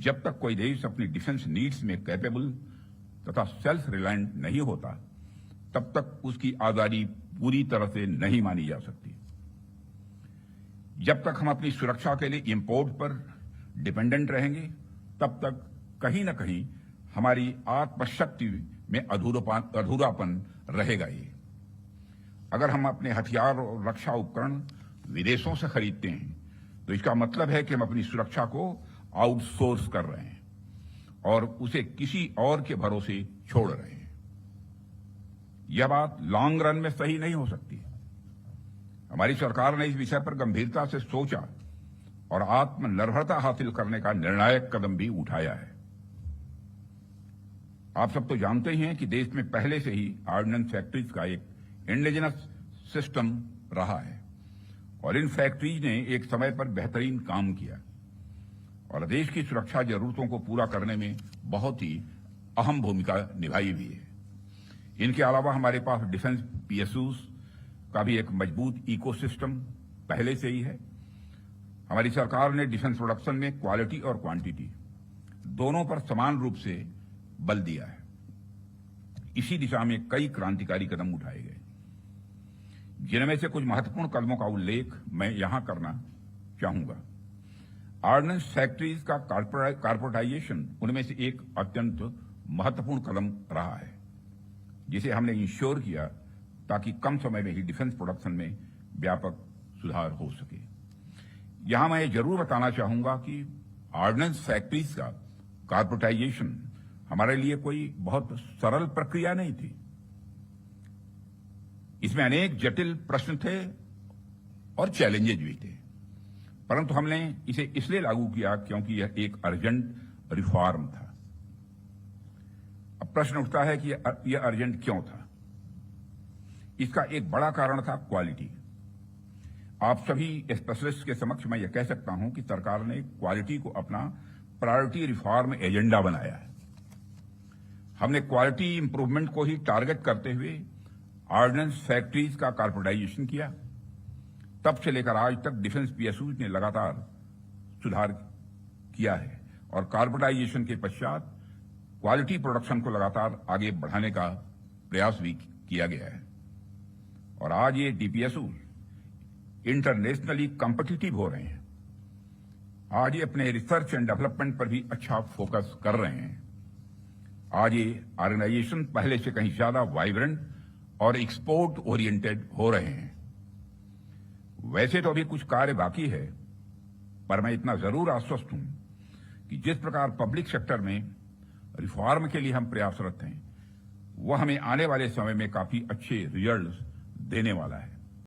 जब तक कोई देश अपनी डिफेंस नीड्स में कैपेबल तथा सेल्फ रिलायंट नहीं होता, तब तक उसकी आजादी पूरी तरह से नहीं मानी जा सकती। जब तक हम अपनी सुरक्षा के लिए इंपोर्ट पर डिपेंडेंट रहेंगे, तब तक कहीं न कहीं हमारी आत्मशक्ति में अधूरापन रहेगा ही। अगर हम अपने हथियार और रक्षा उपकरण विदेशों से खरीदते हैं, तो इसका मतलब है कि हम अपनी सुरक्षा को आउटसोर्स कर रहे हैं और उसे किसी और के भरोसे छोड़ रहे हैं। यह बात लॉन्ग रन में सही नहीं हो सकती। हमारी सरकार ने इस विषय पर गंभीरता से सोचा और आत्मनिर्भरता हासिल करने का निर्णायक कदम भी उठाया है। आप सब तो जानते ही हैं कि देश में पहले से ही ऑर्डिनेंस फैक्ट्रीज का एक इंडिजिनस सिस्टम रहा है और इन फैक्ट्रीज ने एक समय पर बेहतरीन काम किया और देश की सुरक्षा जरूरतों को पूरा करने में बहुत ही अहम भूमिका निभाई भी है। इनके अलावा हमारे पास डिफेंस पीएसयूज का भी एक मजबूत इकोसिस्टम पहले से ही है। हमारी सरकार ने डिफेंस प्रोडक्शन में क्वालिटी और क्वांटिटी दोनों पर समान रूप से बल दिया है। इसी दिशा में कई क्रांतिकारी कदम उठाए गए, जिनमें से कुछ महत्वपूर्ण कदमों का उल्लेख मैं यहां करना चाहूंगा। ऑर्डिनेंस फैक्ट्रीज का कॉर्पोरेटाइजेशन उनमें से एक अत्यंत महत्वपूर्ण कदम रहा है, जिसे हमने इंश्योर किया ताकि कम समय में ही डिफेंस प्रोडक्शन में व्यापक सुधार हो सके। यहां मैं जरूर बताना चाहूंगा कि ऑर्डिनेंस फैक्ट्रीज का कॉर्पोरेटाइजेशन हमारे लिए कोई बहुत सरल प्रक्रिया नहीं थी। इसमें अनेक जटिल प्रश्न थे और चैलेंजेज भी थे, परंतु हमने इसे इसलिए लागू किया क्योंकि यह एक अर्जेंट रिफॉर्म था। अब प्रश्न उठता है कि यह अर्जेंट क्यों था? इसका एक बड़ा कारण था क्वालिटी। आप सभी स्पेशलिस्ट के समक्ष मैं यह कह सकता हूं कि सरकार ने क्वालिटी को अपना प्रायोरिटी रिफॉर्म एजेंडा बनाया है। हमने क्वालिटी इंप्रूवमेंट को ही टारगेट करते हुए ऑर्डिनेंस फैक्ट्रीज का कॉर्पोरेटाइजेशन किया। तब से लेकर आज तक डिफेंस पीएसयूज ने लगातार सुधार किया है और कॉर्पोरेटाइजेशन के पश्चात क्वालिटी प्रोडक्शन को लगातार आगे बढ़ाने का प्रयास भी किया गया है और आज ये डीपीएसयूज इंटरनेशनली कॉम्पिटिटिव हो रहे हैं। आज ये अपने रिसर्च एंड डेवलपमेंट पर भी अच्छा फोकस कर रहे हैं। आज ये ऑर्गेनाइजेशन पहले से कहीं ज्यादा वाइब्रेंट और एक्सपोर्ट ओरिएंटेड हो रहे हैं। वैसे तो अभी कुछ कार्य बाकी है, पर मैं इतना जरूर आश्वस्त हूं कि जिस प्रकार पब्लिक सेक्टर में रिफॉर्म के लिए हम प्रयासरत हैं, वह हमें आने वाले समय में काफी अच्छे रिजल्ट्स देने वाला है।